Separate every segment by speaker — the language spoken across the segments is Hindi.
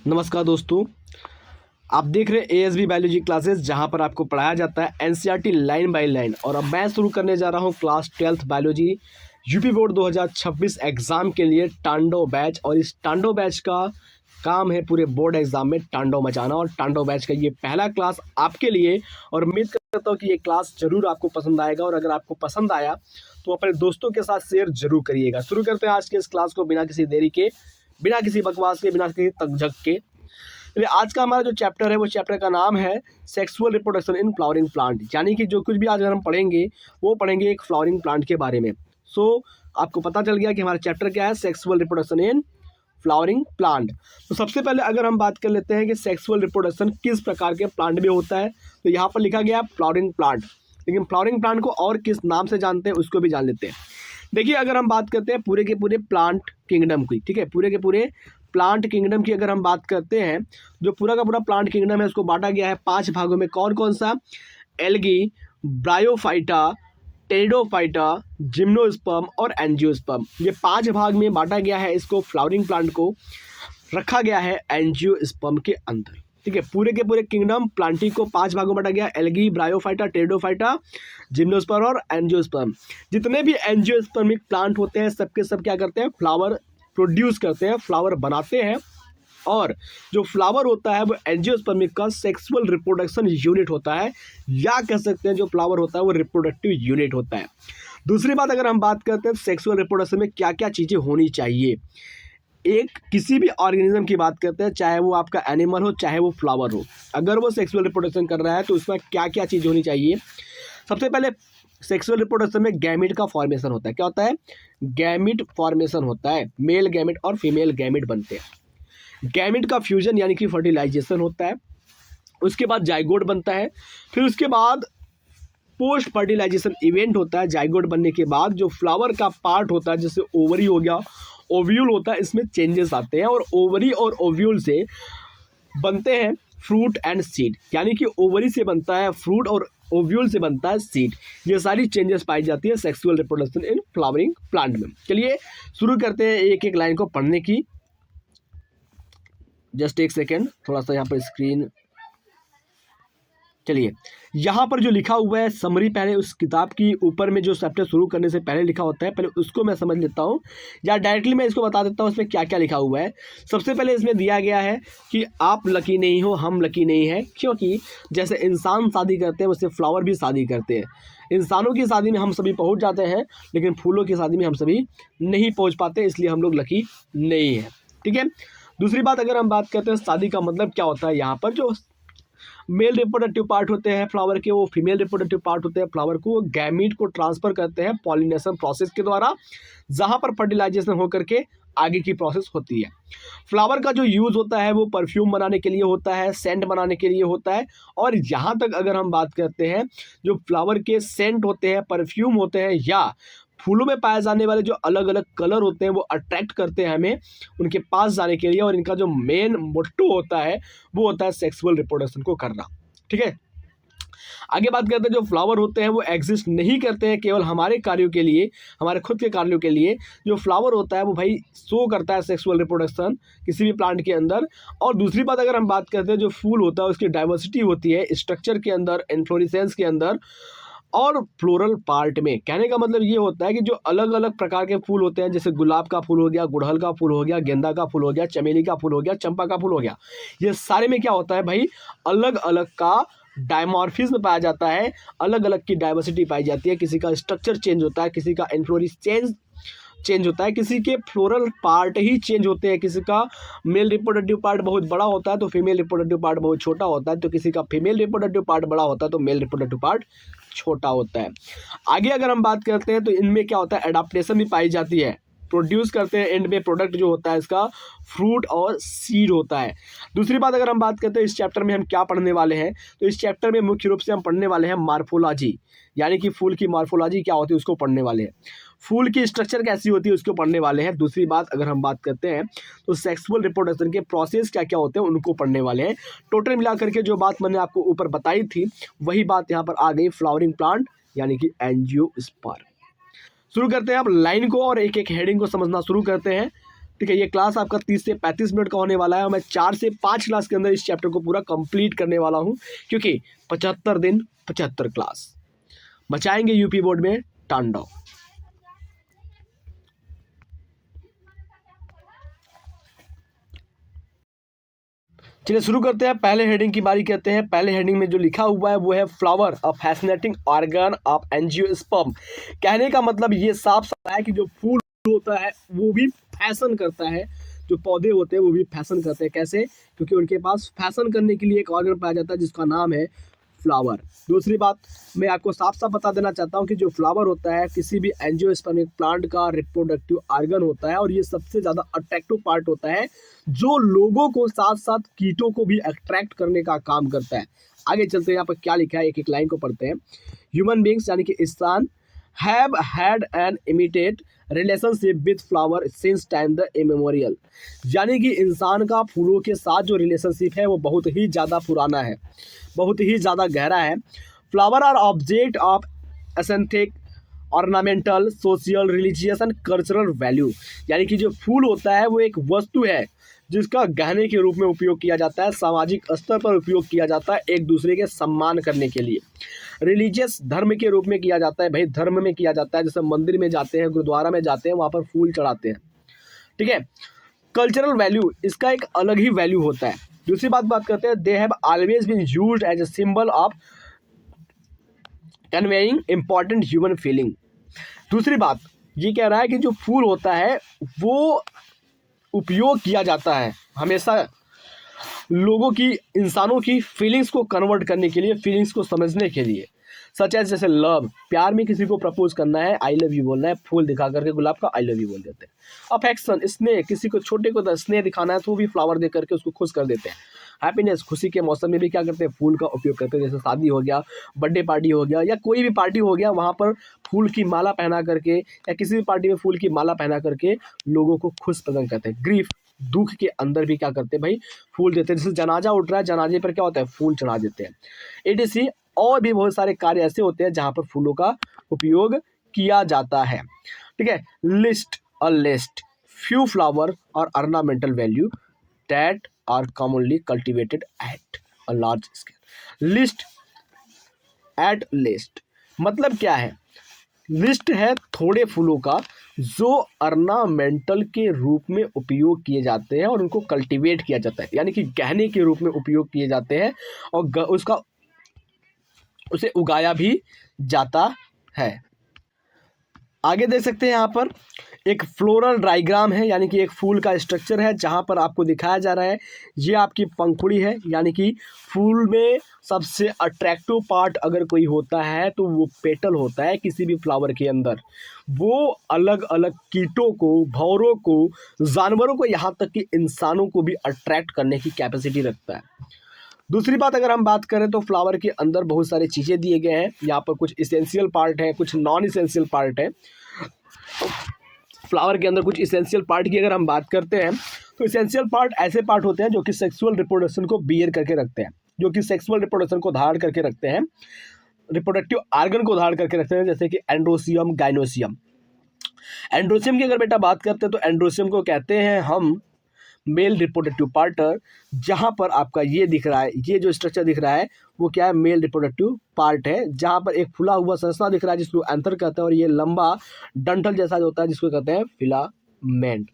Speaker 1: नमस्कार दोस्तों, आप देख रहे हैं एएसबी बायोलॉजी क्लासेस, जहां पर आपको पढ़ाया जाता है एनसीईआरटी लाइन बाय लाइन। और अब मैं शुरू करने जा रहा हूं class 12th biology UP board 2026 exam के लिए टांडो बैच। और इस टांडो बैच का काम है पूरे बोर्ड एग्ज़ाम में टांडो मचाना। और टांडो बैच का ये पहला क्लास आपके लिए, और उम्मीद करता हूँ कि ये क्लास ज़रूर आपको पसंद आएगा। और अगर आपको पसंद आया तो अपने दोस्तों के साथ शेयर जरूर करिएगा। शुरू करते हैं आज के इस क्लास को बिना किसी देरी के, बिना किसी बकवास के, बिना किसी तकझक के। चलिए, आज का हमारा जो चैप्टर है वो चैप्टर का नाम है sexual reproduction in flowering plant. यानी कि जो कुछ भी आज हम पढ़ेंगे वो पढ़ेंगे एक फ्लावरिंग प्लांट के बारे में। आपको पता चल गया कि हमारा चैप्टर क्या है, sexual reproduction in flowering plant. तो सबसे पहले अगर हम बात कर लेते हैं कि सेक्सुअल रिप्रोडक्शन किस प्रकार के प्लांट में होता है, तो यहाँ पर लिखा गया है फ्लावरिंग प्लांट। लेकिन फ्लावरिंग प्लांट को और किस नाम से जानते हैं उसको भी जान लेते हैं। देखिए, अगर हम बात करते हैं पूरे के पूरे प्लांट किंगडम की, ठीक है, पूरे के पूरे प्लांट किंगडम की अगर हम बात करते हैं, जो पूरा का पूरा प्लांट किंगडम है उसको बांटा गया है 5 भागों में। कौन कौन सा? एल्गी, ब्रायोफाइटा, टेरिडोफाइटा, जिम्नोस्पर्म और एंजियोस्पर्म। ये 5 भाग में बांटा गया है। इसको फ्लावरिंग प्लांट को रखा गया है एंजियोस्पर्म के अंदर। ठीक है, पूरे के पूरे किंगडम प्लांटी को 5 भागों में बांटा गया, एल्गी, ब्रायोफाइटा, टेरिडोफाइटा, जिम्नोस्पर्म और एंजियोस्पर्म। जितने भी एंजियोस्पर्मिक प्लांट होते हैं सबके सब क्या करते हैं? फ्लावर प्रोड्यूस करते हैं, फ्लावर बनाते हैं। और जो फ्लावर होता है वो एंजियोस्पर्मिक का सेक्सुअल रिप्रोडक्शन यूनिट होता है, या कह सकते हैं जो फ्लावर होता है वो रिप्रोडक्टिव यूनिट होता है। दूसरी बात, अगर हम बात करते हैं सेक्सुअल रिप्रोडक्शन में क्या क्या चीज़ें होनी चाहिए, एक किसी भी ऑर्गेनिज्म की बात करते हैं, चाहे वो आपका एनिमल हो चाहे वो फ्लावर हो, अगर वो सेक्सुअल रिप्रोडक्शन कर रहा है तो उसमें क्या क्या चीज़ होनी चाहिए। सबसे पहले सेक्सुअल रिप्रोडक्शन में गैमिट का फॉर्मेशन होता है। क्या होता है? गैमिट फॉर्मेशन होता है। मेल गैमिट और फीमेल गैमिट बनते हैं। गैमिट का फ्यूजन यानी कि फर्टिलाइजेशन होता है। उसके बाद जाइगोट बनता है। फिर उसके बाद पोस्ट फर्टिलाइजेशन इवेंट होता है। जाइगोट बनने के बाद जो फ्लावर का पार्ट होता है, जैसे ओवरी हो गया, ओव्यूल होता है, इसमें चेंजेस आते हैं। और ओवरी और ओव्यूल से बनते हैं फ्रूट एंड सीड। यानी कि ओवरी से बनता है फ्रूट और ओव्यूल से बनता है सीड। ये सारी चेंजेस पाई जाती है sexual reproduction in flowering plant में। चलिए शुरू करते हैं एक एक लाइन को पढ़ने की। जस्ट एक सेकेंड, थोड़ा सा यहाँ पर स्क्रीन। चलिए, यहाँ पर जो लिखा हुआ है समरी, पहले उस किताब की ऊपर में जो चैप्टर शुरू करने से पहले लिखा होता है, पहले उसको मैं समझ लेता हूँ, या डायरेक्टली मैं इसको बता देता हूँ इसमें क्या क्या लिखा हुआ है। सबसे पहले इसमें दिया गया है कि आप लकी नहीं हो, हम लकी नहीं हैं, क्योंकि जैसे इंसान शादी करते हैं वैसे फ्लावर भी शादी करते हैं। इंसानों की शादी में हम सभी पहुँच जाते हैं, लेकिन फूलों की शादी में हम सभी नहीं पहुँच पाते, इसलिए हम लोग लकी नहीं हैं। ठीक है, दूसरी बात, अगर हम बात करते हैं शादी का मतलब क्या होता है, यहाँ पर जो मेल रिप्रोडक्टिव पार्ट होते हैं फ्लावर के, वो फीमेल रिप्रोडक्टिव पार्ट होते हैं फ्लावर को, गैमीट को ट्रांसफर करते हैं पॉलिनेशन प्रोसेस के द्वारा, जहां पर फर्टिलाइजेशन होकर के आगे की प्रोसेस होती है। फ्लावर का जो यूज़ होता है वो परफ्यूम बनाने के लिए होता है, सेंट बनाने के लिए होता है। और यहाँ तक अगर हम बात करते हैं, जो फ्लावर के सेंट होते हैं, परफ्यूम होते हैं, या फूलों में पाए जाने वाले जो अलग अलग कलर होते हैं वो अट्रैक्ट करते हैं हमें उनके पास जाने के लिए। और इनका जो मेन मोट्टो होता है वो होता है सेक्सुअल रिप्रोडक्शन को करना। ठीक है, आगे बात करते हैं, जो फ्लावर होते हैं वो एग्जिस्ट नहीं करते हैं केवल हमारे कार्यों के लिए, हमारे खुद के कार्यों के लिए। जो फ्लावर होता है वो भाई शो करता है सेक्सुअल रिप्रोडक्शन किसी भी प्लांट के अंदर। और दूसरी बात, अगर हम बात करते हैं, जो फूल होता है उसकी डाइवर्सिटी होती है स्ट्रक्चर के अंदर, इन्फ्लोरेसेंस के अंदर और फ्लोरल पार्ट में। कहने का मतलब ये होता है कि जो अलग अलग प्रकार के फूल होते हैं, जैसे गुलाब का फूल हो गया, गुड़हल का फूल हो गया, गेंदा का फूल हो गया, चमेली का फूल हो गया, चंपा का फूल हो गया, ये सारे में क्या होता है भाई, अलग अलग का डायमॉर्फिज्म पाया जाता है, अलग अलग की डाइवर्सिटी पाई जाती है। किसी का स्ट्रक्चर चेंज होता है, किसी का इन्फ्लोरेसेंस चेंज होता है, किसी के फ्लोरल पार्ट ही चेंज होते हैं। किसी का मेल रिप्रोडक्टिव पार्ट बहुत बड़ा होता है तो फीमेल रिप्रोडक्टिव पार्ट बहुत छोटा होता है, तो किसी का फीमेल रिप्रोडक्टिव पार्ट बड़ा होता है तो मेल रिप्रोडक्टिव पार्ट छोटा होता है। आगे अगर हम बात करते हैं तो इनमें क्या होता है, एडाप्टेशन भी पाई जाती है, प्रोड्यूस करते हैं एंड में प्रोडक्ट जो होता है इसका फ्रूट और सीड होता है। दूसरी बात, अगर हम बात करते हैं इस चैप्टर में हम क्या पढ़ने वाले हैं, तो इस चैप्टर में मुख्य रूप से हम पढ़ने वाले हैं मार्फोलॉजी, यानी कि फूल की मार्फोलॉजी क्या होती है उसको पढ़ने वाले हैं, फूल की स्ट्रक्चर कैसी होती है उसको पढ़ने वाले हैं। दूसरी बात, अगर हम बात करते हैं तो सेक्सुअल रिप्रोडक्शन के प्रोसेस क्या क्या होते हैं उनको पढ़ने वाले हैं। टोटल मिला करके जो बात मैंने आपको ऊपर बताई थी वही बात यहाँ पर आ गई, फ्लावरिंग प्लांट यानी कि एंजियोस्पर्म। शुरू करते हैं अब लाइन को और एक एक हेडिंग को समझना शुरू करते हैं। ठीक है, ये क्लास आपका 30 से 35 मिनट का होने वाला है और मैं 4 से 5 क्लास के अंदर इस चैप्टर को पूरा कंप्लीट करने वाला हूँ, क्योंकि 75 दिन 75 क्लास मचाएंगे यूपी बोर्ड में तांडव। चलिए शुरू करते हैं। पहले हेडिंग की बारी कहते हैं। पहले हेडिंग में जो लिखा हुआ है वो है flower, a fascinating organ of angiosperm. कहने का मतलब ये साफ साफ है कि जो फूल होता है वो भी फैशन करता है, जो पौधे होते हैं वो भी फैशन करते हैं। कैसे? क्योंकि उनके पास फैशन करने के लिए एक ऑर्गन पाया जाता है जिसका नाम है फ्लावर। दूसरी बात मैं आपको साफ साफ बता देना चाहता हूँ कि जो फ्लावर होता है किसी भी एंजियोस्पर्मिक प्लांट का रिप्रोडक्टिव ऑर्गन होता है, और ये सबसे ज़्यादा अट्रैक्टिव पार्ट होता है जो लोगों को साथ साथ कीटों को भी अट्रैक्ट करने का काम करता है। आगे चलते हैं, यहाँ पर क्या लिखा है, एक एक लाइन को पढ़ते हैं। ह्यूमन बींग्स यानी कि इंसान have had an immediate relationship with flower since time the immemorial. यानी कि इंसान का फूलों के साथ जो रिलेशनशिप है वो बहुत ही ज़्यादा पुराना है, बहुत ही ज़्यादा गहरा है। Flower are object of aesthetic, ornamental, social, religious and cultural value. यानी कि जो फूल होता है वो एक वस्तु है जिसका गहने के रूप में उपयोग किया जाता है, सामाजिक स्तर पर उपयोग किया जाता है, एक दूसरे के सम्मान करने के लिए। रिलीजियस, धर्म के रूप में किया जाता है, भाई धर्म में किया जाता है, जैसे मंदिर में जाते हैं, गुरुद्वारा में जाते हैं, वहाँ पर फूल चढ़ाते हैं। ठीक है। कल्चरल वैल्यू, इसका एक अलग ही वैल्यू होता है। दूसरी बात करते हैं, they have always been used as a symbol of conveying important human feeling. दूसरी बात ये कह रहा है कि जो फूल होता है वो उपयोग किया जाता है हमेशा लोगों की, इंसानों की फीलिंग्स को कन्वर्ट करने के लिए, फीलिंग्स को समझने के लिए। सच एज जैसे लव, प्यार में किसी को प्रपोज करना है, आई लव यू बोलना है, फूल दिखा करके गुलाब का आई लव यू बोल देते हैं। अफेक्शन, स्नेह, किसी को छोटे को स्नेह दिखाना है तो वो भी फ्लावर दे करके उसको खुश कर देते हैं। हैप्पीनेस, खुशी के मौसम में भी क्या करते हैं, फूल का उपयोग करते हैं। जैसे शादी हो गया, बर्थडे पार्टी हो गया, या कोई भी पार्टी हो गया, वहाँ पर फूल की माला पहना करके, या किसी भी पार्टी में फूल की माला पहना करके लोगों को खुश प्रदान करते हैं। ग्रीफ, दुख के अंदर भी क्या करते हैं भाई, फूल देते हैं। जैसे जनाजा उठ रहा है, जनाजे पर क्या होता है, फूल चढ़ा देते हैं। एडीसी, और भी बहुत सारे कार्य ऐसे होते हैं जहाँ पर फूलों का उपयोग किया जाता है। ठीक है। List, a list few flower और ornamental value that are commonly cultivated at a large scale. List, at list मतलब क्या है, लिस्ट है थोड़े फूलों का जो ऑर्नामेंटल के रूप में उपयोग किए जाते हैं और उनको कल्टीवेट किया जाता है, यानी कि गहने के रूप में उपयोग किए जाते हैं और उसे उगाया भी जाता है। आगे देख सकते हैं यहाँ पर एक फ्लोरल डायग्राम है, यानी कि एक फूल का स्ट्रक्चर है जहाँ पर आपको दिखाया जा रहा है ये आपकी पंखुड़ी है। यानी कि फूल में सबसे अट्रैक्टिव पार्ट अगर कोई होता है तो वो पेटल होता है किसी भी फ्लावर के अंदर। वो अलग अलग कीटों को, भौरों को, जानवरों को, यहाँ तक कि इंसानों को भी अट्रैक्ट करने की कैपेसिटी रखता है। दूसरी बात अगर हम बात करें तो फ्लावर के अंदर बहुत सारी चीज़ें दिए गए हैं। यहाँ पर कुछ इसेंशियल पार्ट है, कुछ नॉन इसेंशियल पार्ट है। फ्लावर के अंदर कुछ इसेंशियल पार्ट की अगर हम बात करते हैं तो इसेंशियल पार्ट ऐसे पार्ट होते हैं जो कि सेक्सुअल रिप्रोडक्शन को बियर करके रखते हैं, जो कि सेक्सुअल रिप्रोडक्शन को धारण करके रखते हैं, रिप्रोडक्टिव ऑर्गन को धारण करके रखते हैं, जैसे कि एंड्रोसियम, गाइनोसियम। एंड्रोसियम की अगर बेटा बात करते हैं तो एंड्रोसियम को कहते हैं हम मेल रिप्रोडक्टिव पार्टर। जहाँ पर आपका ये दिख रहा है, ये जो स्ट्रक्चर दिख रहा है वो क्या है, मेल रिप्रोडक्टिव पार्ट है, जहाँ पर एक फुला हुआ संरचना दिख रहा है जिसको एंथर कहते हैं, और ये लंबा डंठल जैसा जो होता है जिसको कहते हैं फिलामेंट।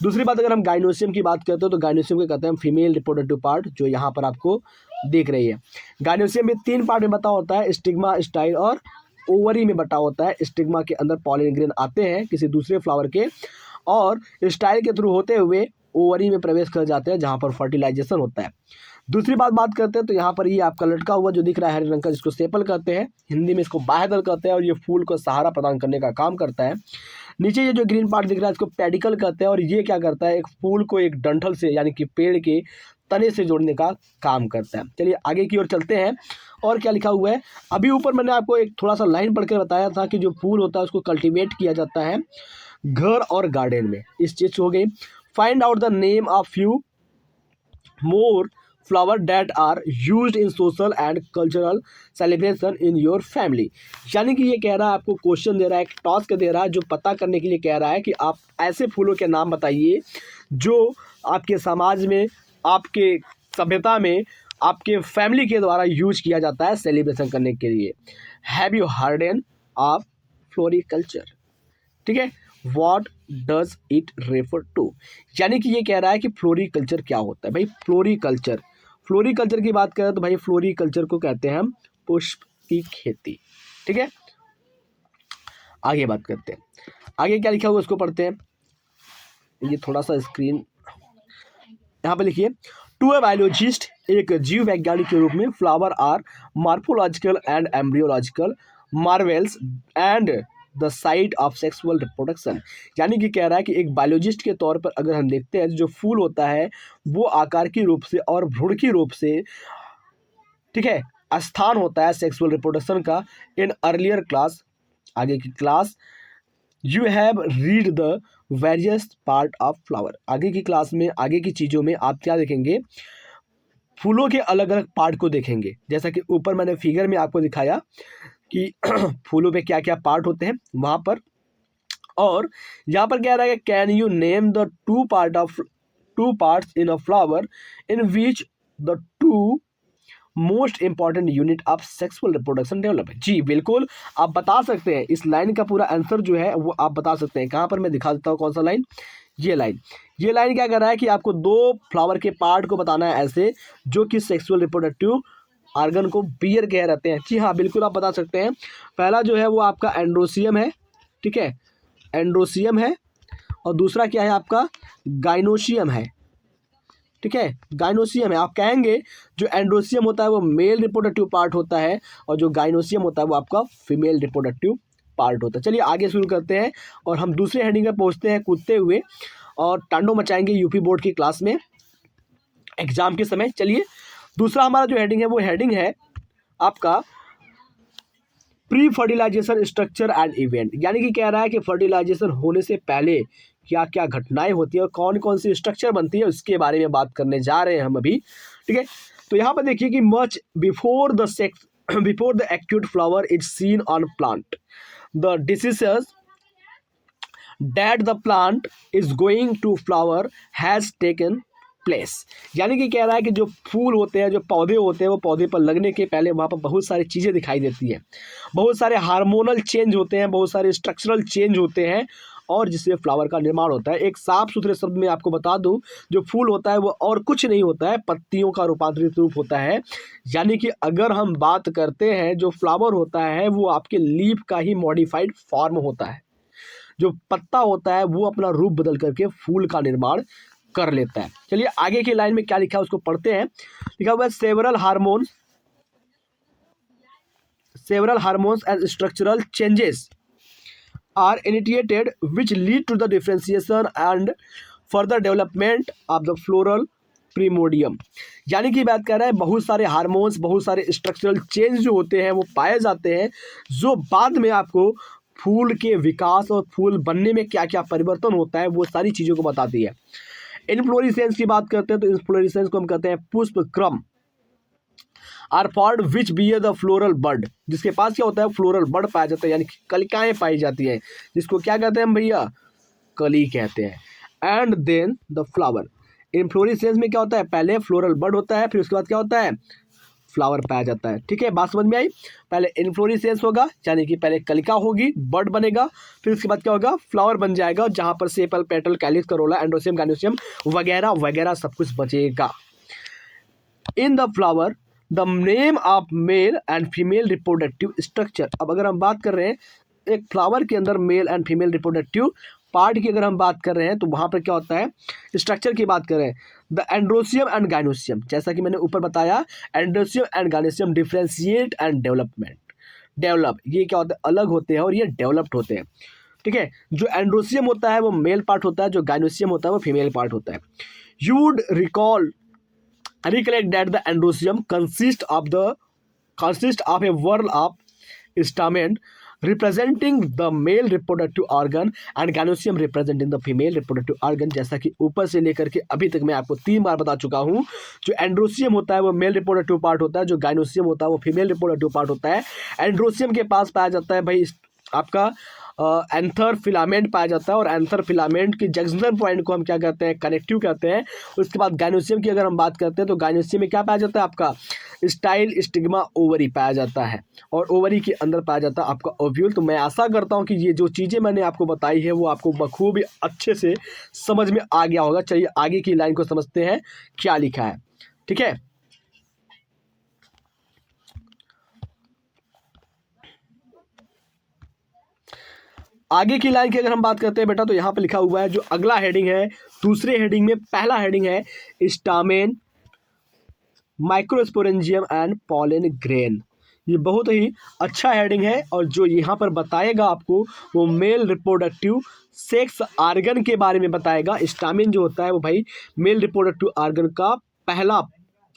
Speaker 1: दूसरी बात अगर हम गाइनोसियम की बात करते हैं तो गाइनोसियम को कहते हैं फीमेल रिप्रोडक्टिव पार्ट, जो यहाँ पर आपको दिख रही है। गाइनोसियम में 3 पार्ट में बटा होता है, स्टिग्मा, स्टाइल और ओवरी में बटा होता है। स्टिग्मा के अंदर पॉलिन ग्रेन आते हैं किसी दूसरे फ्लावर के, और स्टाइल के थ्रू होते हुए ओवरी में प्रवेश कर जाते हैं जहाँ पर फर्टिलाइजेशन होता है। दूसरी बात करते हैं तो यहाँ पर ये आपका लटका हुआ जो दिख रहा है हरे रंग का, जिसको सेपल कहते हैं, हिंदी में इसको बाह्यदल कहते हैं, और ये फूल को सहारा प्रदान करने का काम करता है। नीचे ये जो ग्रीन पार्ट दिख रहा है इसको पेडिकल कहते हैं, और ये क्या करता है, एक फूल को एक डंठल से यानी कि पेड़ के तने से जोड़ने का काम करता है। चलिए आगे की ओर चलते हैं और क्या लिखा हुआ है। अभी ऊपर मैंने आपको एक थोड़ा सा लाइन पढ़ के बताया था कि जो फूल होता है उसको कल्टीवेट किया जाता है घर और गार्डन में। इस चीज़ हो गई। Find out the name of few more flower that are used in social and cultural celebration in your family. यानी कि ये कह रहा है, आपको क्वेश्चन दे रहा है, एक टास्क दे रहा है, जो पता करने के लिए कह रहा है कि आप ऐसे फूलों के नाम बताइए जो आपके समाज में, आपके सभ्यता में, आपके फैमिली के द्वारा यूज किया जाता है सेलिब्रेशन करने के लिए। Have you heard an of floriculture? ठीक है, what does it refer to? यानी कि ये कह रहा है कि फ्लोरिकल्चर क्या होता है। भाई फ्लोरिकल्चर, फ्लोरिकल्चर की बात करें तो भाई फ्लोरिकल्चर को कहते हैं हम पुष्प की खेती। ठीक है, आगे बात करते हैं। आगे क्या लिखा हुआ उसको पढ़ते हैं। ये थोड़ा सा स्क्रीन यहाँ पे लिखिए। टू ए बायोलॉजिस्ट, एक जीव वैज्ञानिक के रूप में flower are morphological and embryological marvels and the site of sexual reproduction. यानी कि कह रहा है कि एक बायोलॉजिस्ट के तौर पर अगर हम देखते हैं, जो फूल होता है वो आकार की रूप से और भ्रूण की रूप से, ठीक है, स्थान होता है सेक्सुअल रिप्रोडक्शन का। इन अर्लियर क्लास, आगे की class, you have read the various part of flower. आगे की क्लास में, आगे की चीज़ों में आप क्या देखेंगे, फूलों के अलग अलग पार्ट को देखेंगे। जैसा कि ऊपर मैंने फिगर में आपको दिखाया कि फूलों पे क्या क्या पार्ट होते हैं वहाँ पर। और यहाँ पर क्या रहा है, can you name the two parts in a flower in which the two most important unit of sexual reproduction development? जी बिल्कुल, आप बता सकते हैं। इस लाइन का पूरा आंसर जो है वो आप बता सकते हैं। कहाँ पर मैं दिखा देता हूँ कौन सा लाइन। ये लाइन क्या कर रहा है कि आपको दो फ्लावर के पार्ट को बताना है ऐसे, जो कि सेक्सुअल रिप्रोडक्टिव आर्गन को बियर कह रहते हैं। जी हाँ, बिल्कुल आप बता सकते हैं। पहला जो है वो आपका एंड्रोसियम है, ठीक है, एंड्रोसियम है। और दूसरा क्या है आपका, गाइनोसियम है। ठीक है, गाइनोसियम है। आप कहेंगे जो एंड्रोसियम होता है वो मेल रिप्रोडक्टिव पार्ट होता है, और जो गाइनोसियम होता है वो आपका फीमेल रिप्रोडक्टिव पार्ट होता है। चलिए आगे शुरू करते हैं और हम दूसरे हेडिंग पर पहुंचते हैं कूदते हुए, और टांडो मचाएंगे यूपी बोर्ड की क्लास में एग्जाम के समय। चलिए, दूसरा हमारा जो हेडिंग है वो हेडिंग है आपका pre fertilization structure and event. यानी कि कह रहा है कि फर्टिलाइजेशन होने से पहले क्या क्या घटनाएं होती है और कौन कौन सी स्ट्रक्चर बनती है, उसके बारे में बात करने जा रहे हैं हम अभी। ठीक है, तो यहाँ पर देखिए कि much before the actual flower is seen on plant, the decision that the plant is going to flower has taken place. यानी कि कह रहा है कि जो फूल होते हैं, जो पौधे होते हैं, वो पौधे पर लगने के पहले वहाँ पर बहुत सारी चीज़ें दिखाई देती हैं, बहुत सारे हार्मोनल चेंज होते हैं, बहुत सारे स्ट्रक्चरल चेंज होते हैं, और जिससे फ्लावर का निर्माण होता है। एक साफ सुथरे शब्द में आपको बता दूं, जो फूल होता है वो और कुछ नहीं होता है, पत्तियों का रूपांतरित रूप होता है। यानी कि अगर हम बात करते हैं, जो फ्लावर होता है वो आपके लीफ का ही मॉडिफाइड फॉर्म होता है। जो पत्ता होता है वो अपना रूप बदल करके फूल का निर्माण कर लेता है। चलिए आगे की लाइन में क्या लिखा है उसको पढ़ते हैं। लिखा हुआ है several hormones and structural changes are initiated which lead to the differentiation and further development of the floral primordium। यानी कि बात कर रहा है बहुत सारे हार्मोन्स, बहुत सारे स्ट्रक्चरल चेंज जो होते हैं वो पाए जाते हैं, जो बाद में आपको फूल के विकास और फूल बनने में क्या क्या परिवर्तन होता है वो सारी चीज़ों को बताती है। इनफ्लोरेसेंस की बात करते हैं तो इनफ्लोरेसेंस को हम कहते हैं पुष्प क्रम। Are formed which bear the floral bud, जिसके पास क्या होता है, फ्लोरल बड पाया जाता है, यानी कि कलिकाएँ पाई जाती हैं, जिसको क्या कहते हैं हम भैया, कली कहते हैं। And then the flower. Inflorescence में क्या होता है, पहले फ्लोरल बड होता है, फिर उसके बाद क्या होता है, फ्लावर पाया जाता है। ठीक है, बात समझ में आई। पहले इनफ्लोरेसेंस होगा, यानी कि पहले कलिका होगी, बड बनेगा, फिर उसके बाद क्या होगा, फ्लावर बन जाएगा, जहाँ पर sepal, petal, calyx, Corolla, androecium, gynoecium वगैरह वगैरह सब कुछ बचेगा। In the flower the name of male and female reproductive structure. अब अगर हम बात कर रहे हैं एक फ्लावर के अंदर male and female reproductive part की अगर हम बात कर रहे हैं तो वहाँ पर क्या होता है, स्ट्रक्चर की बात कर रहे हैं, द एंड्रोसियम एंड गाइनोसियम। जैसा कि मैंने ऊपर बताया, androecium and gynoecium differentiate and develop, ये क्या होता है, अलग होते हैं और ये डेवलप्ड होते हैं। ठीक है, जो एंड्रोसियम होता है वो मेल पार्ट होता है, जो गाइनोसियम होता है वो फीमेल पार्ट होता है। You would recollect that the androsium consists of a whorl of stamen representing the male reproductive organ and gynoecium representing the female reproductive organ. जैसा कि ऊपर से लेकर के अभी तक मैं आपको 3 बार बता चुका हूँ, जो एंड्रोसियम होता है वो मेल रिप्रोडक्टिव पार्ट होता है, जो गाइनोसियम होता है वो फीमेल रिप्रोडक्टिव पार्ट होता है। एंड्रोसियम के पास पाया जाता है भाई आपका एंथर फिलामेंट पाया जाता है, और एंथर फिलामेंट की जंक्शन पॉइंट को हम क्या कहते हैं, कनेक्टिव कहते हैं। उसके बाद गाइनोसियम की अगर हम बात करते हैं तो गाइनोसियम में क्या पाया जाता है, आपका स्टाइल स्टिग्मा ओवरी पाया जाता है, और ओवरी के अंदर पाया जाता है आपका ओव्यूल। तो मैं आशा करता हूं कि ये जो चीज़ें मैंने आपको बताई है वो आपको बखूबी अच्छे से समझ में आ गया होगा। चलिए आगे की लाइन को समझते हैं क्या लिखा है, ठीक है। आगे की लाइन की अगर हम बात करते हैं बेटा, तो यहाँ पे लिखा हुआ है, जो अगला हेडिंग है, दूसरे हेडिंग में पहला हेडिंग है stamen, microsporangium and pollen grain. ये बहुत ही अच्छा हेडिंग है, और जो यहाँ पर बताएगा आपको वो मेल रिप्रोडक्टिव सेक्स आर्गन के बारे में बताएगा। स्टामिन जो होता है वो भाई मेल रिप्रोडक्टिव आर्गन का पहला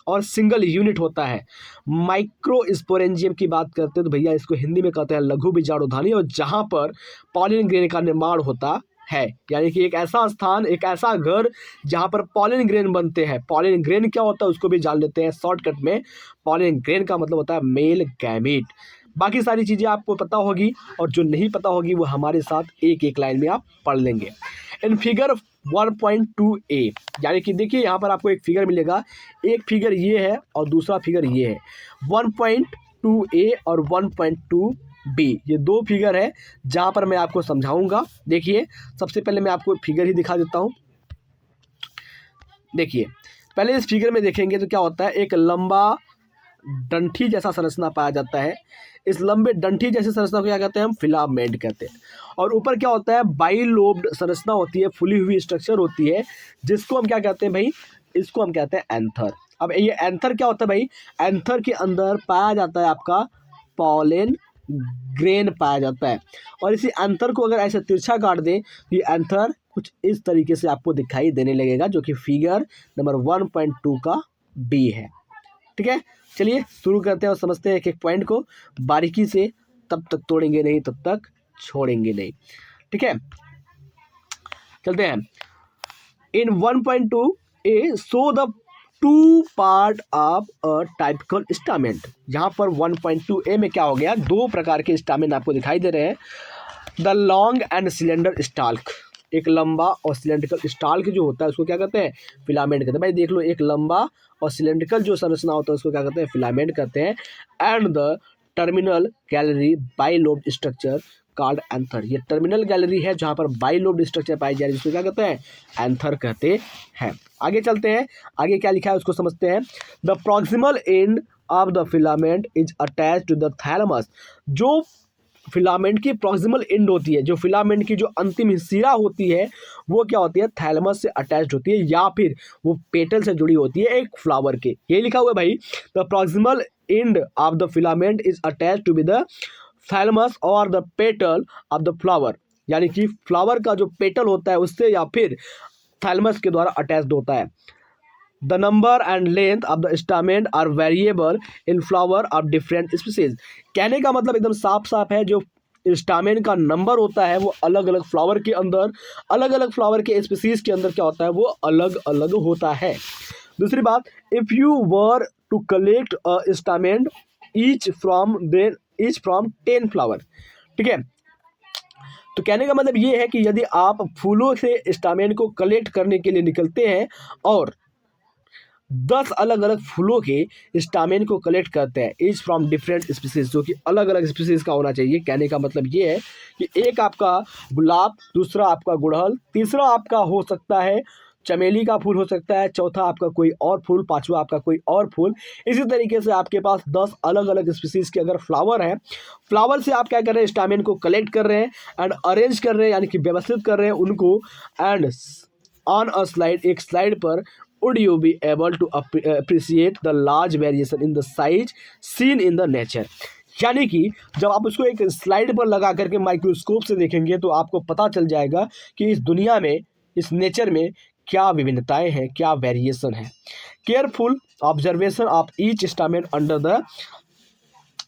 Speaker 1: और सिंगल यूनिट होता है। माइक्रोस्पोरेंजियम की बात करते हैं तो भैया इसको हिंदी में कहते हैं लघु बीजाणुधानी, और जहाँ पर पॉलन ग्रेन का निर्माण होता है, यानी कि एक ऐसा स्थान, एक ऐसा घर जहाँ पर पॉलन ग्रेन बनते हैं। पॉलन ग्रेन क्या होता है उसको भी जान लेते हैं शॉर्टकट में। पॉलन ग्रेन का मतलब होता है मेल गैमीट। बाकी सारी चीज़ें आपको पता होगी, और जो नहीं पता होगी वो हमारे साथ एक एक लाइन में आप पढ़ लेंगे। इन फिगर 1.2a, यानी कि देखिए यहाँ पर आपको एक फिगर मिलेगा, एक फिगर ये है और दूसरा फिगर ये है। 1.2a और 1.2b, ये दो फिगर है जहाँ पर मैं आपको समझाऊंगा। देखिए सबसे पहले मैं आपको फिगर ही दिखा देता हूँ। देखिए पहले इस फिगर में देखेंगे तो क्या होता है, एक लंबा डंठी जैसा संरचना पाया जाता है। इस लंबे डंठी जैसे संरचना को क्या कहते हैं, हम फिलामेंट कहते हैं। और ऊपर क्या होता है, बाइलोब्ड संरचना होती है, फुली हुई स्ट्रक्चर होती है, जिसको हम क्या कहते हैं भाई, इसको हम कहते हैं एंथर। अब ये एंथर क्या होता है भाई, एंथर के अंदर पाया जाता है आपका पॉलन ग्रेन पाया जाता है। और इसी एंथर को अगर ऐसे तिरछा काट दें तो ये एंथर कुछ इस तरीके से आपको दिखाई देने लगेगा, जो कि फिगर नंबर 1.2 का बी है, ठीक है। चलिए शुरू करते हैं और समझते हैं एक एक पॉइंट को बारीकी से, तब तक तोड़ेंगे नहीं तब तक छोड़ेंगे नहीं, ठीक है। चलते हैं। In 1.2a show the two part of a typical stamen. यहाँ पर 1.2a में क्या हो गया, दो प्रकार के स्टामेंट आपको दिखाई दे रहे हैं। The long and cylinder stalk, एक लंबा और सिलेंड्रिकल स्टाल्क जो होता है उसको क्या कहते हैं, फिलामेंट कहते हैं। भाई देख लो, एक लंबा और सिलेंड्रिकल जो संरचना होता है उसको क्या कहते हैं, फिलामेंट कहते हैं। And the terminal gallery bilobed structure called anther, ये टर्मिनल गैलरी है जहाँ पर बाइलोब्ड स्ट्रक्चर पाई जा रही है, जिसको क्या कहते हैं, एंथर कहते हैं। आगे चलते हैं, आगे क्या लिखा है उसको समझते हैं। The proximal end of the filament is attached to the thalamus, जो फिलामेंट की प्रॉक्सिमल एंड होती है, जो फिलामेंट की जो अंतिम सिरा होती है वो क्या होती है, थैलेमस से अटैच्ड होती है, या फिर वो पेटल से जुड़ी होती है एक फ्लावर के। ये लिखा हुआ है भाई, the proximal end of the filament is attached to be the thalamus और the petal of the flower, यानी कि फ्लावर का जो पेटल होता है उससे या फिर थैलेमस के द्वारा अटैच्ड होता है। The number and length of the stamen are variable in flower of different species. कहने का मतलब एकदम साफ साफ है, जो स्टामेन का नंबर होता है वो अलग अलग फ्लावर के अंदर, अलग अलग फ्लावर के स्पीसीज के अंदर क्या होता है, वो अलग अलग होता है। दूसरी बात, if you were to collect a stamen each from 10 flower, ठीक है। तो कहने का मतलब ये है कि यदि आप फूलों से स्टामेन को कलेक्ट करने के लिए निकलते हैं और 10 अलग अलग फूलों के स्टामेन को कलेक्ट करते हैं, ईच फ्रॉम डिफरेंट स्पीसीज, जो कि अलग अलग स्पीसीज का होना चाहिए। कहने का मतलब ये है कि एक आपका गुलाब, दूसरा आपका गुड़हल, तीसरा आपका हो सकता है चमेली का फूल हो सकता है, चौथा आपका कोई और फूल, पांचवा आपका कोई और फूल। इसी तरीके से आपके पास 10 अलग अलग स्पीसीज के अगर फ्लावर हैं, फ्लावर से आप क्या कर रहे हैं, स्टामेन को कलेक्ट कर रहे हैं एंड अरेंज कर रहे हैं, यानी कि व्यवस्थित कर रहे हैं उनको। एंड ऑन अ स्लाइड, एक स्लाइड पर, would you be able to appreciate the large variation in the size seen in the nature। यानी कि जब आप उसको एक स्लाइड पर लगा करके माइक्रोस्कोप से देखेंगे तो आपको पता चल जाएगा कि इस दुनिया में, इस नेचर में क्या विभिन्नताएं हैं, क्या वेरिएशन है। Careful observation of each stamen under the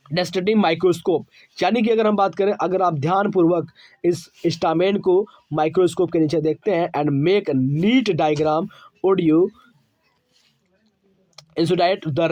Speaker 1: destiny microscope, यानी कि अगर हम बात करें, अगर आप ध्यानपूर्वक इस स्टामेन को माइक्रोस्कोप के नीचे देखते हैं and make neat diagram would you indicate the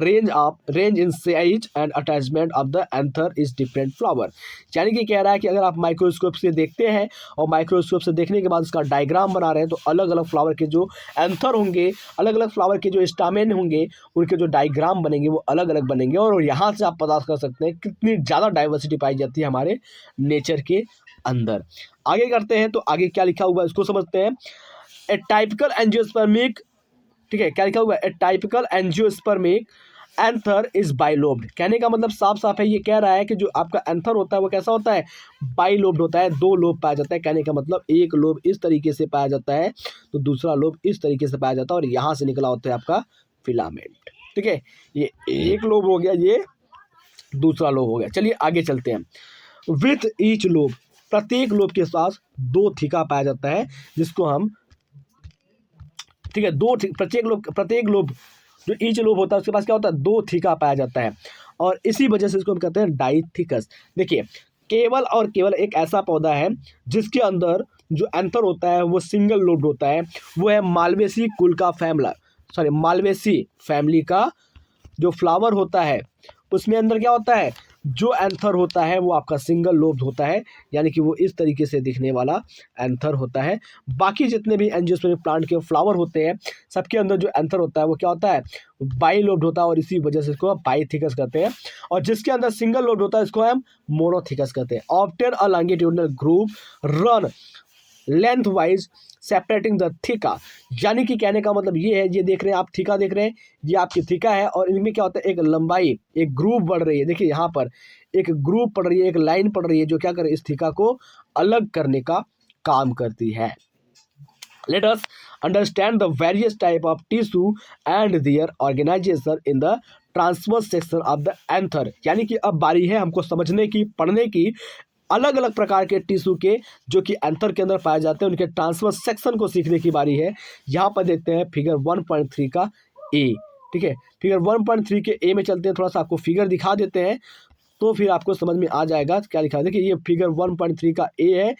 Speaker 1: range in size and attachment of the anther is different flower. यानी कि कह रहा है कि अगर आप माइक्रोस्कोप से देखते हैं और माइक्रोस्कोप से देखने के बाद उसका डायग्राम बना रहे हैं, तो अलग अलग फ्लावर के जो एंथर होंगे, अलग अलग फ्लावर के जो स्टामेन होंगे, उनके जो डायग्राम बनेंगे वो अलग अलग बनेंगे। और यहाँ से आप पता कर सकते हैं कितनी ज़्यादा डाइवर्सिटी पाई जाती है हमारे नेचर के अंदर। आगे करते हैं, तो आगे क्या लिखा हुआ है इसको समझते हैं। ए टाइपिकल एंजियोस्पर्मिक, ठीक है, क्या लिखा हुआ है, a typical angiospermic anther is bilobed. कहने का मतलब साफ साफ है, ये कह रहा है कि जो आपका एंथर होता है वो कैसा होता है, बाइलोब्ड होता है, दो लोब पाया जाता है। कहने का मतलब एक लोब इस तरीके से पाया जाता है तो दूसरा लोब इस तरीके से पाया जाता है, और यहाँ से निकला होता है आपका फिलामेंट। ठीक है, ये एक लोब हो गया, ये दूसरा लोब हो गया। चलिए आगे चलते हैं। विथ ईच लोब, प्रत्येक लोब के साथ दो थीका पाया जाता है, जिसको हम, ठीक है, प्रत्येक लोब जो ईच लोब होता है उसके पास क्या होता है, दो थीका पाया जाता है, और इसी वजह से इसको हम कहते हैं डाइथिकस। देखिए, केवल और केवल एक ऐसा पौधा है जिसके अंदर जो एंथर होता है वो सिंगल लोब्ड होता है, वो है मालवेसी कुल का मालवेसी फैमिली का जो फ्लावर होता है उसमें अंदर क्या होता है, जो एंथर होता है वो आपका सिंगल लोब्ड होता है, यानी कि वो इस तरीके से दिखने वाला एंथर होता है। बाकी जितने भी एंजियोस्पर्मिक प्लांट के फ्लावर होते हैं सबके अंदर जो एंथर होता है वो क्या होता है, बाई लोब्ड होता है, और इसी वजह से इसको बाइथिकस कहते हैं। और जिसके अंदर सिंगल लोब्ड होता है इसको हम मोनोथिकस कहते हैं। Obtain a longitudinal groove run length wise separating the theca, यानी कि कहने का मतलब ये है, ये देख रहे हैं आप थीका देख रहे हैं, ये आपकी थीका है, और इनमें क्या होता है, एक लंबाई, एक ग्रुप बढ़ रही है। देखिए यहाँ पर एक ग्रुप पड़ रही है, एक लाइन पड़ रही है, जो क्या करे, इस थीका को अलग करने का काम करती है। Let us understand the various type of tissue and their organization in the transverse section of the anther, यानी कि अब बारी है हमको समझने की, पढ़ने की, अलग अलग प्रकार के टिश्यू के जो कि एंथर के अंदर पाए जाते हैं उनके ट्रांसवर्स सेक्शन को सीखने की बारी है। यहाँ पर देखते हैं फिगर 1.3 का ए। ठीक है, फिगर 1.3 के ए में चलते हैं, थोड़ा सा आपको फिगर दिखा देते हैं तो फिर आपको समझ में आ जाएगा क्या लिखा है। देखिए ये फिगर 1.3 का ए है,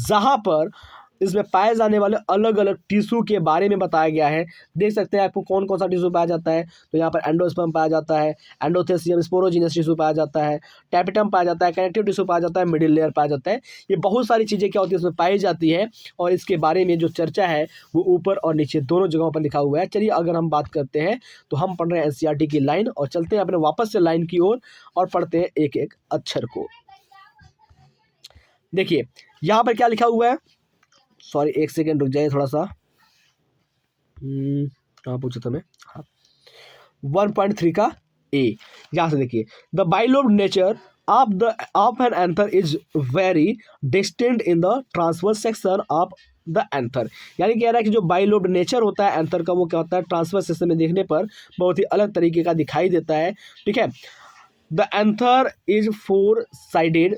Speaker 1: जहाँ पर इसमें पाए जाने वाले अलग अलग टिश्यू के बारे में बताया गया है। देख सकते हैं आपको कौन कौन सा टिश्यू पाया जाता है, तो यहाँ पर एंडोस्पर्म पाया जाता है, एंडोथेसियम स्पोरोजिनस टिश्यू पाया जाता है, टैपेटम पाया जाता है, कनेक्टिव टिश्यू पाया जाता है, मिडिल लेयर पाया जाता है। ये बहुत सारी चीज़ें क्या होती है इसमें पाई जाती है, और इसके बारे में जो चर्चा है वो ऊपर और नीचे दोनों जगहों पर लिखा हुआ है। चलिए अगर हम बात करते हैं तो हम पढ़ रहे हैं एनसीईआरटी की लाइन, और चलते हैं अपने वापस से लाइन की ओर और पढ़ते हैं एक एक अक्षर को। देखिए यहाँ पर क्या लिखा हुआ है, सॉरी एक सेकेंड रुक जाइए थोड़ा सा, कहाँ पूछा था मैं, हाँ 1.3 का ए। यहाँ से देखिए, the bilobed nature of an anther is very distinct in the transverse section of the anther, यानी कह रहा है कि जो बाइलोब्ड नेचर होता है एंथर का वो क्या होता है, ट्रांसवर्स सेक्शन में देखने पर बहुत ही अलग तरीके का दिखाई देता है। ठीक है, द एंथर इज 4 साइडेड,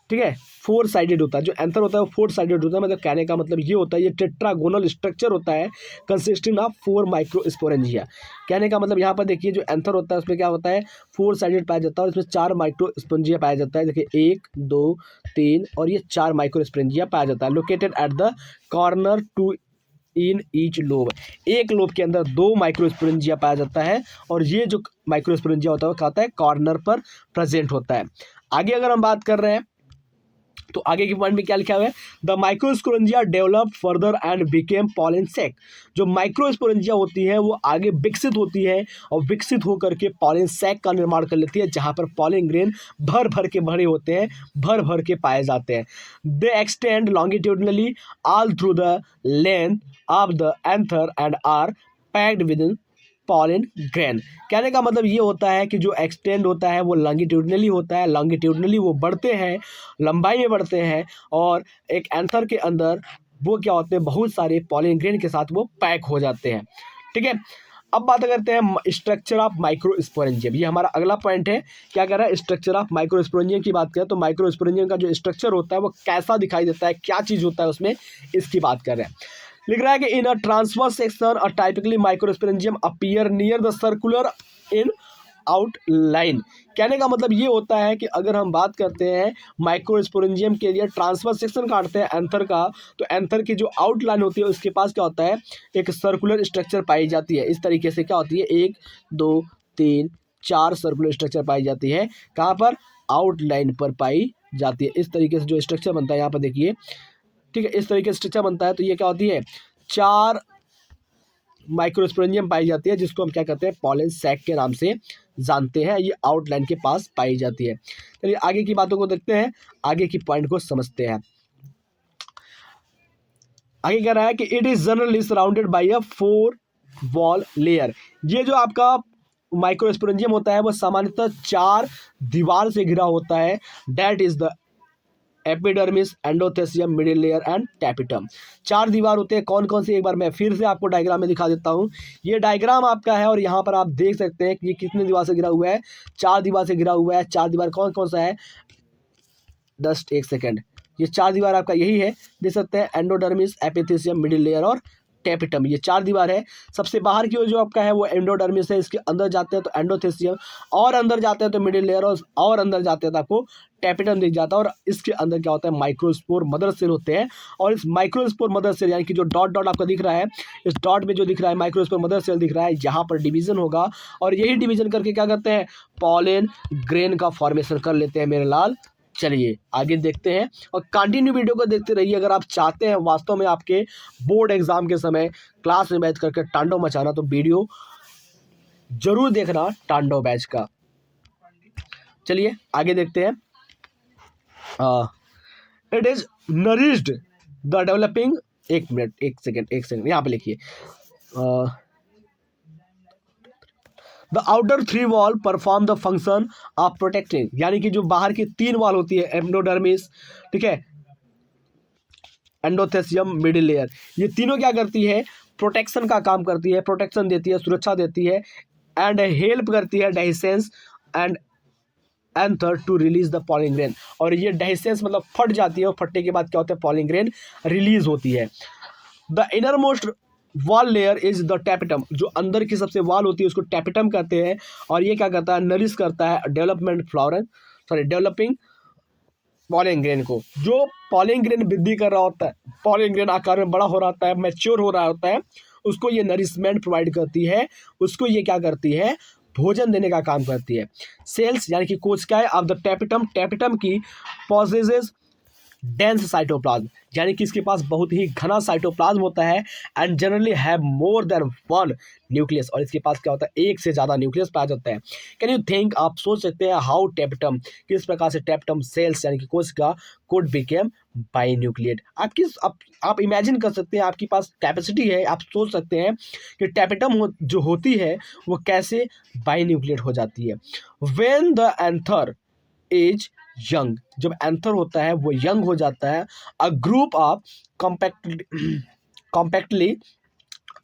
Speaker 1: ठीक है, 4 साइडेड होता है, जो एंथर होता है वो 4 साइडेड होता है। मतलब कहने का मतलब ये होता है, ये टेट्रागोनल स्ट्रक्चर होता है कंसिस्टिंग ऑफ 4 माइक्रोस्पोरेंजिया। कहने का मतलब यहाँ पर देखिए जो एंथर होता है उसमें क्या होता है, 4 साइडेड पाया जाता है, और इसमें 4 माइक्रोस्पोरेंजिया पाया जाता है। देखिए 1 2 3 और ये 4 माइक्रोस्पोरेंजिया पाया जाता है, located at the corner two in each lobe. एक लोब के अंदर 2 माइक्रोस्पोरेंजिया पाया जाता है, और ये जो माइक्रोस्पोरेंजिया होता है वो क्या होता है, कॉर्नर पर प्रेजेंट होता है। आगे अगर हम बात कर रहे हैं तो आगे के पॉइंट में क्या लिखा हुआ है, the microsporangia develop further and became pollen sac. जो माइक्रोस्पोरेंजिया होती है वो आगे विकसित होती है, और विकसित होकर के पॉलन सैक का निर्माण कर लेती है, जहां पर पॉलन ग्रेन भर भर के भरे होते हैं, भर भर के पाए जाते हैं। They extend longitudinally all through the length of the anther and are packed with in pollen grain. कहने का मतलब ये होता है कि जो एक्सटेंड होता है वो लॉन्गिट्यूडनली होता है, लॉन्गिट्यूडनली वो बढ़ते हैं, लंबाई में बढ़ते हैं, और एक एंथर के अंदर वो क्या होते हैं, बहुत सारे पॉलन ग्रेन के साथ वो पैक हो जाते हैं। ठीक है, अब बात करते हैं स्ट्रक्चर ऑफ माइक्रोस्पोरेंजियम। ये हमारा अगला पॉइंट है, क्या कह रहा है, स्ट्रक्चर ऑफ माइक्रोस्पोरेंजियम की बात करें तो माइक्रोस्पोरेंजियम का जो स्ट्रक्चर होता है वो कैसा दिखाई देता है, क्या चीज़ होता है उसमें, इसकी बात कर रहे हैं। लिख रहा है कि in a transverse section a typically microsporangium appear near the circular in outline, कहने का मतलब ये होता है कि अगर हम बात करते हैं माइक्रोस्पोरेंजियम के लिए ट्रांसफर सेक्शन काटते हैं एंथर का, तो एंथर की जो आउटलाइन होती है उसके पास क्या होता है, एक सर्कुलर स्ट्रक्चर पाई जाती है। इस तरीके से क्या होती है, 1 2 3 4 सर्कुलर स्ट्रक्चर पाई जाती है। कहाँ पर, आउटलाइन पर पाई जाती है। इस तरीके से जो स्ट्रक्चर बनता है यहाँ पर देखिए, ठीक है, इस तरीके से स्ट्रक्चर बनता है। तो ये क्या होती है, 4 माइक्रोस्पोरेंजियम पाई जाती है, जिसको हम क्या कहते हैं, पॉलन सैक के नाम से जानते हैं। ये आउटलाइन के पास पाई जाती है। चलिए आगे की बातों को देखते हैं, आगे की पॉइंट को समझते हैं। आगे कह रहा है कि it is generally surrounded by a 4 wall layer. ये जो आपका माइक्रोस्पोरेंजियम होता है वो सामान्यतः 4 दीवार से घिरा होता है। That is the epidermis, endothecium, middle layer and tapetum. 4 दीवार होते हैं। कौन कौन से, एक बार मैं फिर से आपको डायग्राम में दिखा देता हूँ। ये डायग्राम आपका है और यहाँ पर आप देख सकते हैं कि ये कितने दीवार से घिरा हुआ है, 4 दीवार से घिरा हुआ है। 4 दीवार कौन कौन सा है, जस्ट एक सेकेंड, ये 4 दीवार आपका यही है, देख सकते हैं, एंडोडर्मिस, एपिथेसियम, मिडिल लेयर और टैपिटम। ये 4 दीवार है। सबसे बाहर की ओर जो आपका है वो एंडोडर्मिस है, इसके अंदर जाते हैं तो एंडोथेसियम, और अंदर जाते हैं तो मिडिल लेयर, और अंदर जाते हैं तो आपको टैपिटम दिख जाता है। और इसके अंदर क्या होता है, माइक्रोस्पोर मदर सेल होते हैं। और इस माइक्रोस्पोर मदर सेल यानी कि जो डॉट डॉट आपका दिख रहा है, इस डॉट में जो दिख रहा है माइक्रोस्पोर मदर सेल दिख रहा है, यहाँ पर डिवीजन होगा और यही डिवीजन करके क्या करते हैं, पॉलन ग्रेन का फॉर्मेशन कर लेते हैं मेरे लाल। चलिए आगे देखते हैं और कंटिन्यू वीडियो को देखते रहिए। अगर आप चाहते हैं वास्तव में आपके बोर्ड एग्जाम के समय क्लास में बैठ करके तांडव मचाना, तो वीडियो जरूर देखना तांडव बैच का। चलिए आगे देखते हैं। It is nourished the developing, एक मिनट, एक सेकेंड यहाँ पे लिखिए, the outer 3 wall perform the function of protecting, यानी कि जो बाहर की 3 वॉल होती है, एंडोडर्मिस, ठीक है, एंडोथेसियम, मिडिल लेयर, ये तीनों क्या करती है, प्रोटेक्शन का काम करती है, प्रोटेक्शन देती है, सुरक्षा देती है, एंड हेल्प करती है dehiscence and anther to release the pollen grain. और ये डेhiscence मतलब फट जाती है, और फटने के बाद क्या होता है, पॉलन ग्रेन रिलीज होती है। The inner most wall layer is the tapetum, जो अंदर की सबसे वॉल होती है उसको टैपिटम कहते हैं। और ये क्या करता है, नरिश करता है डेवलपिंग पॉलन ग्रेन को। जो पॉलन ग्रेन वृद्धि कर रहा होता है, पॉलन ग्रेन आकार में बड़ा हो रहा होता है, मैच्योर हो रहा होता है, उसको ये नरिशमेंट प्रोवाइड करती है, उसको ये क्या करती है, भोजन देने का काम करती है। सेल्स यानी कि कोशिकाएं ऑफ द टैपिटम, टैपिटम की पॉसेजेस डेंस साइटोप्लाज्म, यानी कि इसके पास बहुत ही घना साइटोप्लाज्म होता है, and generally have more than 1 nucleus, और इसके पास क्या होता है, एक से ज़्यादा न्यूक्लियस पाया जाता है। कैन यू थिंक, आप सोच सकते हैं, हाउ टैपिटम, किस प्रकार से टैपिटम सेल्स यानी कि कोशिका कुड बिकेम बाई न्यूक्लिएट। आप इमेजिन कर सकते हैं, आपके पास कैपेसिटी है, आप सोच सकते हैं कि टैपिटम जो होती है वो कैसे बाई न्यूक्लिएट हो जाती है। When the anther is young, जब एंथर होता है वो यंग हो जाता है, a group of compactly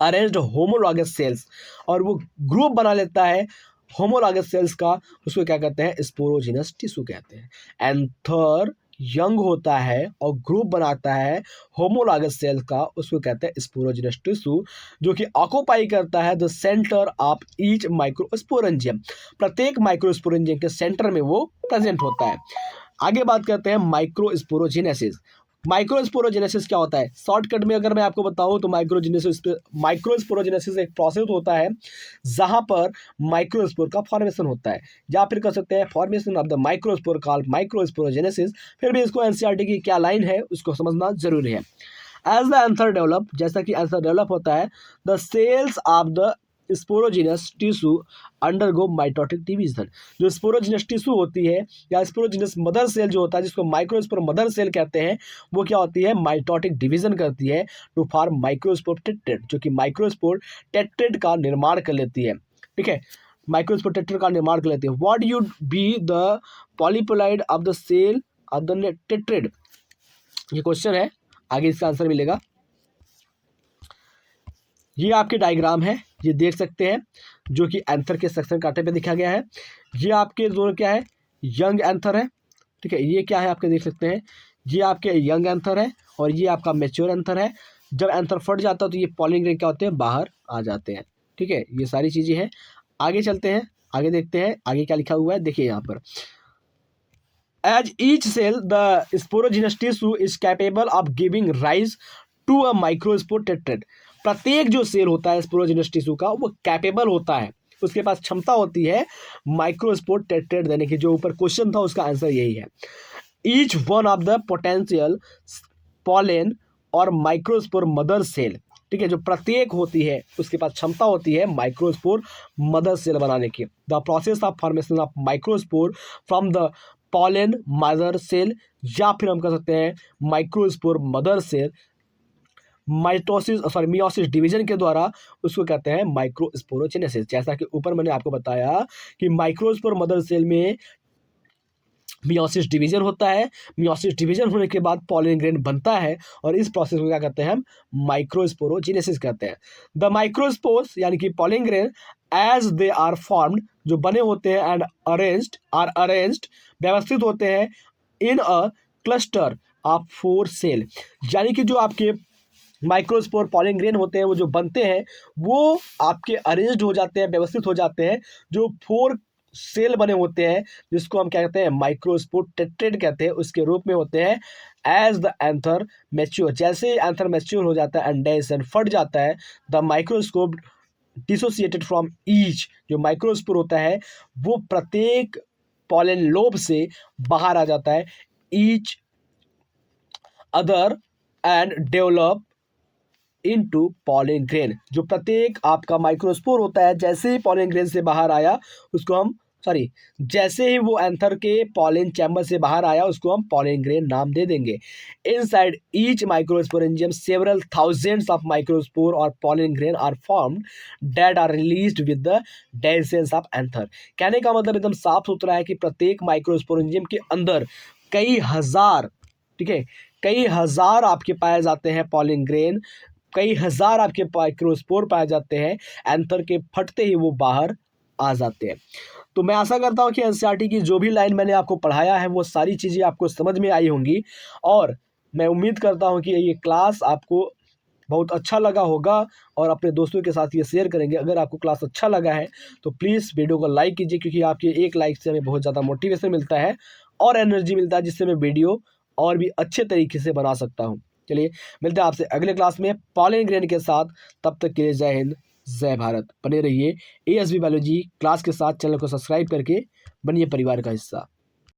Speaker 1: arranged homologous cells, और वो ग्रुप बना लेता है होमोलॉगस सेल्स का, उसको क्या कहते हैं, स्पोरोजिनस टिश्यू कहते हैं। एंथर यंग होता है और ग्रुप बनाता है होमोलॉगस सेल का, उसको कहते हैं स्पोरोजिनस टिश्यू, जो कि ऑक्यूपाई करता है the centre of each microsporangium, प्रत्येक माइक्रोस्पोरेंजियम के सेंटर में वो प्रेजेंट होता है। आगे बात करते हैं माइक्रोस्पोरोजेनेसिस। माइक्रोस्पोरोजेनेसिस क्या होता है, शॉर्टकट में अगर मैं आपको बताऊं तो माइक्रोस्पोरोजेनेसिस एक प्रोसेस होता है जहां पर माइक्रोस्पोर का फॉर्मेशन होता है, या फिर कह सकते हैं formation of the microspore called microsporogenesis. फिर भी इसको एनसीईआरटी की क्या लाइन है उसको समझना जरूरी है। एज द एंथर डेवलप, जैसा कि एंथर डेवलप होता है, the cells of the sporogenous tissue undergo mitotic division. जो स्पोरोजिनस टिश्यू होती है या स्पोरोजिनस मदर सेल जो होता है, जिसको माइक्रोस्पोर मदर सेल कहते हैं, वो क्या होती है, माइटोटिक डिवीजन करती है टू फॉर्म माइक्रोस्पोर टेट्रेड, जो कि माइक्रोस्पोर टेट्रेड का निर्माण कर लेती है। ठीक है, माइक्रोस्पोर टेट्रेड का निर्माण कर लेती है। What would be the polyploid of the cell of the tetrad, ये क्वेश्चन है, आगे इसका आंसर मिलेगा। ये आपके डायग्राम है, ये देख सकते हैं, जो कि एंथर के सेक्शन कांटे पे दिखा गया है। ये आपके दोनों क्या है, यंग एंथर है, ठीक है, ये क्या है आपके देख सकते हैं, ये आपके यंग एंथर है और ये आपका मैच्योर एंथर है। जब एंथर फट जाता है तो ये पॉलन ग्रेन क्या होते हैं, बाहर आ जाते हैं। ठीक है, ये सारी चीज़ें हैं। आगे चलते हैं, आगे देखते हैं आगे क्या लिखा हुआ है, देखिए यहाँ पर as each cell the sporogenous tissue is capable of giving rise to a microspore tetrad. प्रत्येक जो सेल होता है स्पोरोजिनस टिश्यू का वो कैपेबल होता है, उसके पास क्षमता होती है माइक्रोस्पोर टेट्रेड देने की। जो ऊपर क्वेश्चन था उसका आंसर यही है। Each one of the potential pollen और माइक्रोस्पोर मदर सेल, ठीक है, जो प्रत्येक होती है उसके पास क्षमता होती है माइक्रोस्पोर मदर सेल बनाने की। The process of formation of microspore from the pollen mother cell, या फिर हम कह सकते हैं microspore mother cell meiosis division के द्वारा, उसको कहते हैं माइक्रोस्पोरोजेनेसिस। जैसा कि ऊपर मैंने आपको बताया कि माइक्रोस्पोर मदर सेल में मियोसिस डिवीजन होता है, मियोसिस डिवीजन होने के बाद पॉलन ग्रेन बनता है और इस प्रोसेस को क्या कहते हैं हम माइक्रोस्पोरोजेनेसिस कहते हैं। द माइक्रोस्पोर्स यानी कि pollen grain as they are formed, जो बने होते हैं, एंड अरेंज्ड व्यवस्थित होते हैं in a cluster of 4 cell, यानी कि जो आपके माइक्रोस्पोर पॉलन ग्रेन होते हैं वो जो बनते हैं वो आपके अरेंज्ड हो जाते हैं, व्यवस्थित हो जाते हैं, जो 4 सेल बने होते हैं जिसको हम क्या कहते हैं माइक्रोस्पोर टेट्रेड कहते हैं, उसके रूप में होते हैं। एज द एंथर मैच्योर, जैसे एंथर मैच्योर हो जाता है एंड फट जाता है, the microscope dissociated from each, जो माइक्रोस्पोर होता है वो प्रत्येक पॉलन लोब से बाहर आ जाता है, each other and develop into pollen grain. जो प्रत्येक आपका माइक्रोस्पोर होता है जैसे ही पॉलन ग्रेन से बाहर आया उसको हम जैसे ही वो एंथर के पॉलन चैम्बर से बाहर आया उसको हम पॉलन ग्रेन नाम दे देंगे। Inside each microsporangium several thousands of microspore और pollen grain are formed that are released with the dehiscence of anther. कहने का मतलब एकदम साफ सुथरा है कि प्रत्येक माइक्रोस्पोरेंजियम के अंदर कई हजार, ठीक है, कई हजार आपके पाए जाते हैं पॉलन ग्रेन, कई हजार आपके माइक्रोस्पोर पाए जाते हैं, एंथर के फटते ही वो बाहर आ जाते हैं। तो मैं आशा करता हूँ कि एनसीईआरटी की जो भी लाइन मैंने आपको पढ़ाया है वो सारी चीज़ें आपको समझ में आई होंगी, और मैं उम्मीद करता हूँ कि ये क्लास आपको बहुत अच्छा लगा होगा और अपने दोस्तों के साथ ये शेयर करेंगे। अगर आपको क्लास अच्छा लगा है तो प्लीज़ वीडियो को लाइक कीजिए, क्योंकि आपके एक लाइक से हमें बहुत ज़्यादा मोटिवेशन मिलता है और एनर्जी मिलता है, जिससे मैं वीडियो और भी अच्छे तरीके से बना सकता हूँ। चलिए मिलते हैं आपसे अगले क्लास में पॉलन ग्रेन के साथ, तब तक के लिए जय हिंद जय भारत। बने रहिए एएसबी बायोलॉजी क्लास के साथ, चैनल को सब्सक्राइब करके बनिए परिवार का हिस्सा।